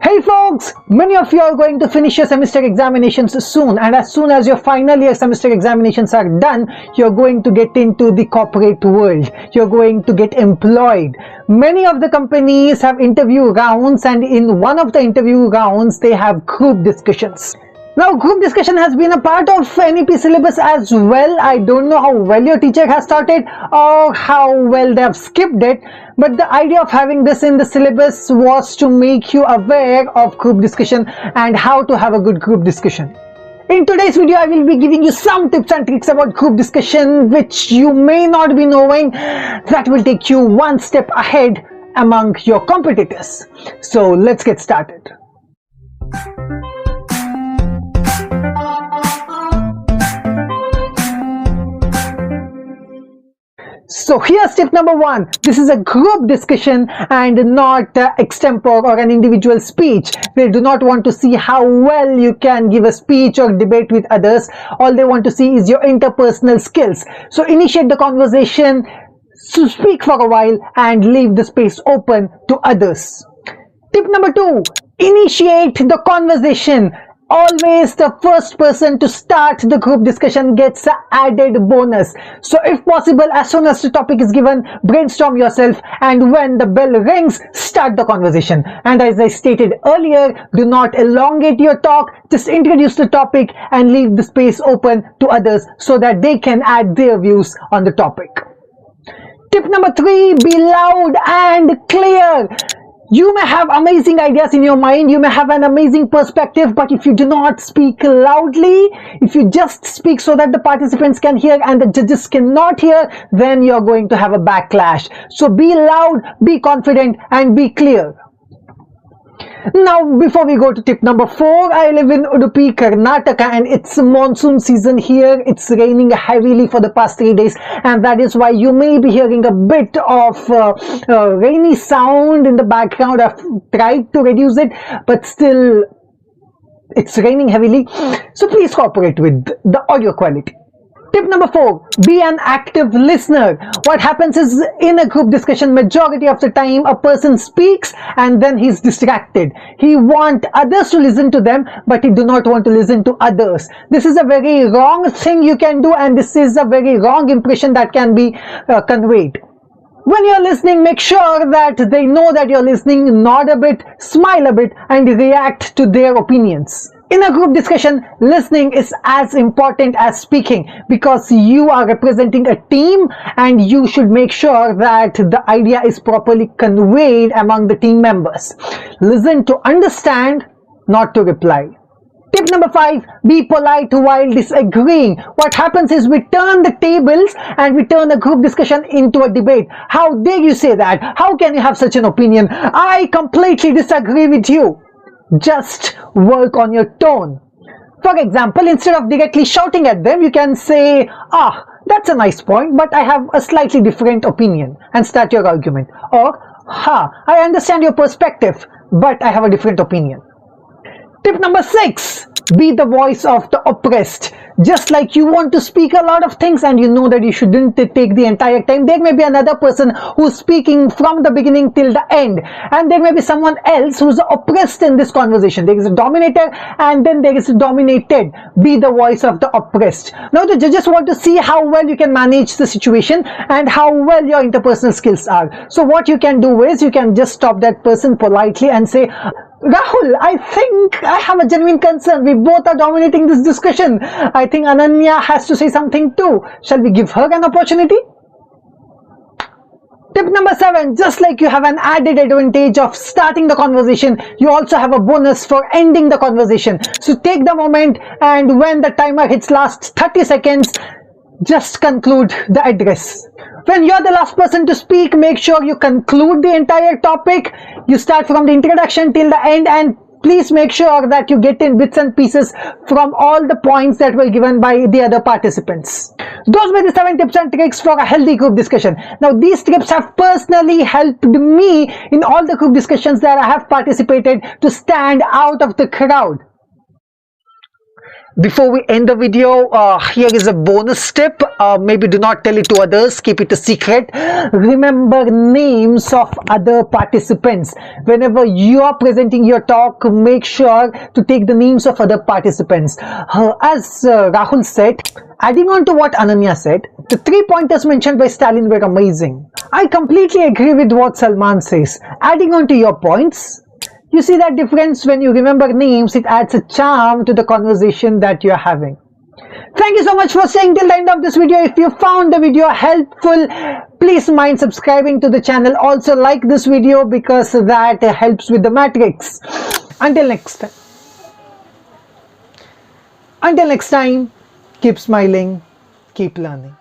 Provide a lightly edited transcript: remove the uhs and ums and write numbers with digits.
Hey folks, many of you are going to finish your semester examinations soon, and as soon as your final year semester examinations are done, you're going to get into the corporate world. You're going to get employed. Many of the companies have interview rounds, and in one of the interview rounds, they have group discussions. Now, group discussion has been a part of NEP syllabus as well. I don't know how well your teacher has taught it or how well they have skipped it, but the idea of having this in the syllabus was to make you aware of group discussion and how to have a good group discussion. In today's video, I will be giving you some tips and tricks about group discussion which you may not be knowing, that will take you one step ahead among your competitors. So let's get started. So here's tip number one. This is a group discussion and not extempore or an individual speech. They do not want to see how well you can give a speech or debate with others. All they want to see is your interpersonal skills. So initiate the conversation, so speak for a while and leave the space open to others. Tip number two, initiate the conversation. Always the first person to start the group discussion gets an added bonus. So if possible, as soon as the topic is given, brainstorm yourself, and when the bell rings, start the conversation. And as I stated earlier, do not elongate your talk, just introduce the topic and leave the space open to others so that they can add their views on the topic. Tip number three, be loud and clear. You may have amazing ideas in your mind, you may have an amazing perspective, but if you do not speak loudly, if you just speak so that the participants can hear and the judges cannot hear, then you're going to have a backlash. So be loud, be confident, and be clear. Now, before we go to tip number four, I live in Udupi, Karnataka, and it's monsoon season here. It's raining heavily for the past 3 days, and that is why you may be hearing a bit of rainy sound in the background. I've tried to reduce it, but still it's raining heavily. So please cooperate with the audio quality. Tip number four, be an active listener. What happens is, in a group discussion, majority of the time a person speaks and then he's distracted. He wants others to listen to them, but he do not want to listen to others. This is a very wrong thing you can do, and this is a very wrong impression that can be conveyed. When you're listening, make sure that they know that you're listening, nod a bit, smile a bit, and react to their opinions. In a group discussion, listening is as important as speaking, because you are representing a team and you should make sure that the idea is properly conveyed among the team members. Listen to understand, not to reply. Tip number five, be polite while disagreeing. What happens is, we turn the tables and we turn a group discussion into a debate. How dare you say that? How can you have such an opinion? I completely disagree with you. Just work on your tone. For example, instead of directly shouting at them, you can say, that's a nice point, but I have a slightly different opinion, and start your argument. Or, I understand your perspective, but I have a different opinion. Tip number six, be the voice of the oppressed. Just like you want to speak a lot of things and you know that you shouldn't take the entire time, there may be another person who's speaking from the beginning till the end, and there may be someone else who's oppressed in this conversation. There is a dominator and then there is a dominated. Be the voice of the oppressed. Now the judges want to see how well you can manage the situation and how well your interpersonal skills are. So what you can do is, you can just stop that person politely and say, Rahul, I think I have a genuine concern. We both are dominating this discussion. I think Ananya has to say something too. Shall we give her an opportunity? Tip number seven, just like you have an added advantage of starting the conversation, you also have a bonus for ending the conversation. So take the moment, and when the timer hits last 30 seconds, just conclude the address. When you're the last person to speak, make sure you conclude the entire topic. You start from the introduction till the end, and please make sure that you get in bits and pieces from all the points that were given by the other participants. Those were the 7 tips and tricks for a healthy group discussion. Now, these tips have personally helped me in all the group discussions that I have participated to stand out of the crowd. Before we end the video, here is a bonus tip. Maybe do not tell it to others, keep it a secret. Remember names of other participants. Whenever you are presenting your talk, make sure to take the names of other participants. As Rahul said, adding on to what Ananya said, the 3 pointers mentioned by Stalin were amazing. I completely agree with what Salman says. Adding on to your points, you see that difference when you remember names, it adds a charm to the conversation that you're having. Thank you so much for staying till the end of this video. If you found the video helpful, please mind subscribing to the channel. Also like this video because that helps with the matrix. Until next time, keep smiling, keep learning.